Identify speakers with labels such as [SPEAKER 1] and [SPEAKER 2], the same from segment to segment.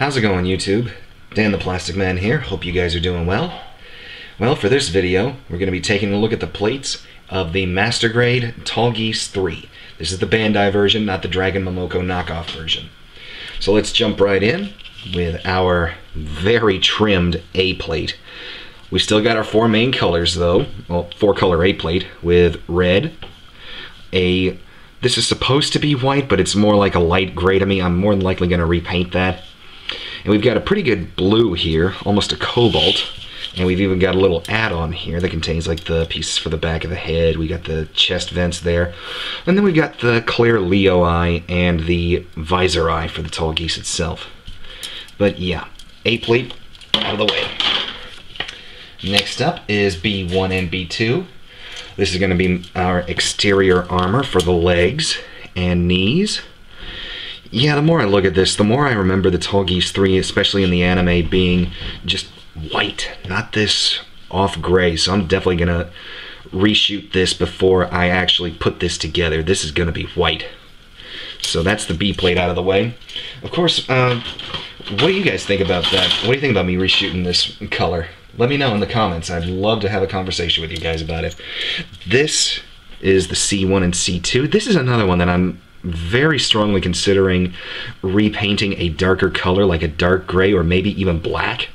[SPEAKER 1] How's it going, YouTube? Dan the Plastic Man here. Hope you guys are doing well. Well, for this video, we're going to be taking a look at the plates of the Master Grade Tallgeese 3. This is the Bandai version, not the Dragon Momoko knockoff version. So let's jump right in with our very trimmed A plate. We still got our four main colors though. Well, four color A plate with red, this is supposed to be white, but it's more like a light gray to me. I'm more than likely going to repaint that. And we've got a pretty good blue here, almost a cobalt. And we've even got a little add-on here that contains like the pieces for the back of the head. We got the chest vents there. And then we got the clear Leo eye and the visor eye for the Tallgeese itself. But yeah, A plate out of the way. Next up is B1 and B2. This is going to be our exterior armor for the legs and knees. Yeah, the more I look at this, the more I remember the Tallgeese 3, especially in the anime, being just white, not this off gray. So I'm definitely going to reshoot this before I actually put this together. This is going to be white. So that's the B plate out of the way. Of course, what do you guys think about that? What do you think about me reshooting this color? Let me know in the comments. I'd love to have a conversation with you guys about it. This is the C1 and C2. This is another one that I'm very strongly considering repainting a darker color, like a dark gray or maybe even black,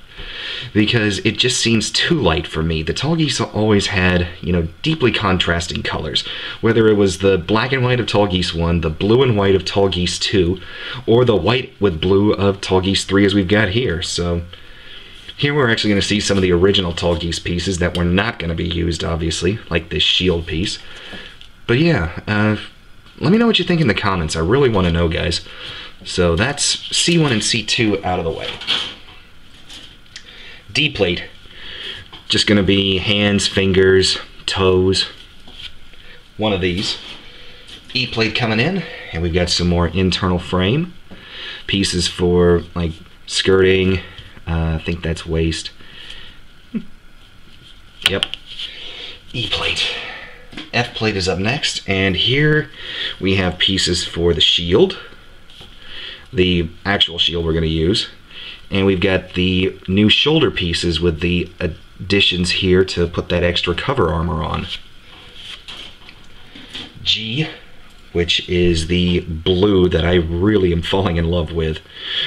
[SPEAKER 1] because it just seems too light for me. The Tallgeese always had, you know, deeply contrasting colors, whether it was the black and white of Tallgeese 1, the blue and white of Tallgeese 2, or the white with blue of Tallgeese 3 as we've got here. So here we're actually going to see some of the original Tallgeese pieces that were not going to be used, obviously, like this shield piece. But yeah, let me know what you think in the comments. I really want to know, guys. So that's C1 and C2 out of the way. D plate, just going to be hands, fingers, toes, one of these. E plate coming in, and we've got some more internal frame pieces for like skirting. I think that's waist. Yep. E plate. F plate is up next, and here we have pieces for the shield, the actual shield we're going to use, and we've got the new shoulder pieces with the additions here to put that extra cover armor on. G, which is the blue that I really am falling in love with.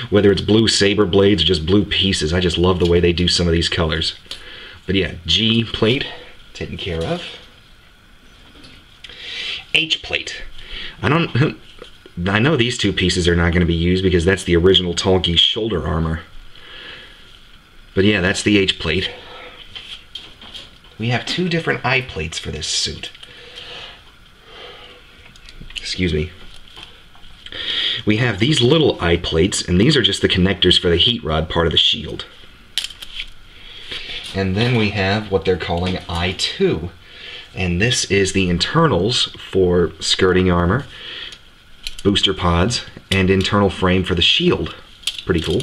[SPEAKER 1] Whether it's blue saber blades or just blue pieces, I just love the way they do some of these colors. But yeah, G plate taken care of. H plate. I know these two pieces are not going to be used because that's the original Tallgeese shoulder armor. But yeah, that's the H plate. We have two different I plates for this suit. Excuse me. We have these little I plates, and these are just the connectors for the heat rod part of the shield. And then we have what they're calling I2. And this is the internals for skirting armor, booster pods, and internal frame for the shield. Pretty cool.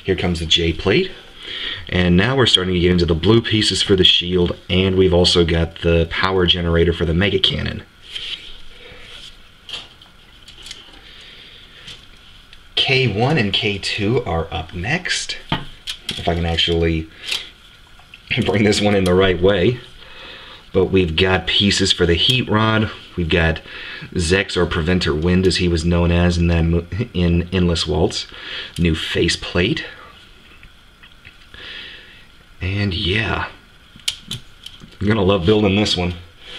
[SPEAKER 1] Here comes the J plate. And now we're starting to get into the blue pieces for the shield, and we've also got the power generator for the mega cannon. K1 and K2 are up next. If I can actually bring this one in the right way. But we've got pieces for the heat rod. We've got Zex, or Preventer Wind as he was known as in Endless Waltz. New faceplate. And yeah, I'm gonna love building this one.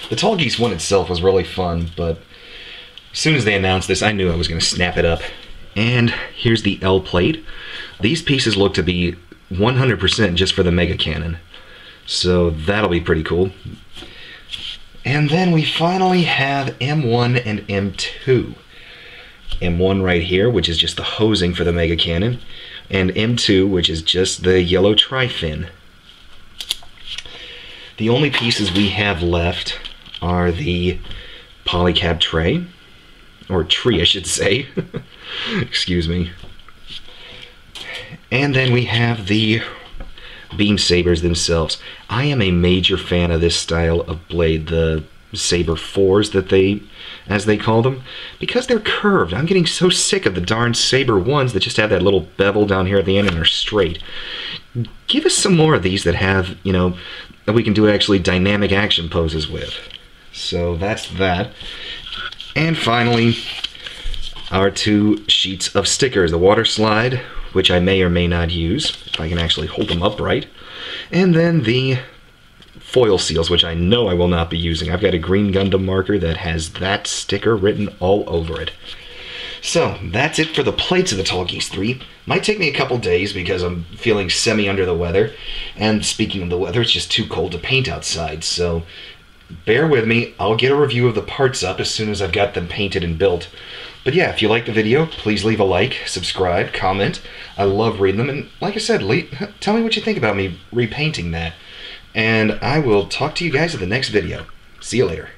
[SPEAKER 1] The Tallgeese one itself was really fun, but as soon as they announced this, I knew I was gonna snap it up. And here's the L plate. These pieces look to be 100% just for the mega cannon, so that'll be pretty cool. And then we finally have M1 and M2. M1 right here, which is just the hosing for the mega cannon, and M2, which is just the yellow tri-fin. The only pieces we have left are the polycab tray, or tree I should say. Excuse me. And then we have the beam sabers themselves. I am a major fan of this style of blade, the Saber 4s that as they call them, because they're curved. I'm getting so sick of the darn Saber 1s that just have that little bevel down here at the end and are straight. Give us some more of these that have, you know, that we can do actually dynamic action poses with. So that's that. And finally, our 2 sheets of stickers. The water slide, which I may or may not use, if I can actually hold them upright. And then the foil seals, which I know I will not be using. I've got a green Gundam marker that has that sticker written all over it. So, that's it for the plates of the Tallgeese 3. Might take me a couple days because I'm feeling semi under the weather. And speaking of the weather, it's just too cold to paint outside, so bear with me. I'll get a review of the parts up as soon as I've got them painted and built. But yeah, if you like the video, please leave a like, subscribe, comment. I love reading them, and like I said, tell me what you think about me repainting that. And I will talk to you guys in the next video. See you later.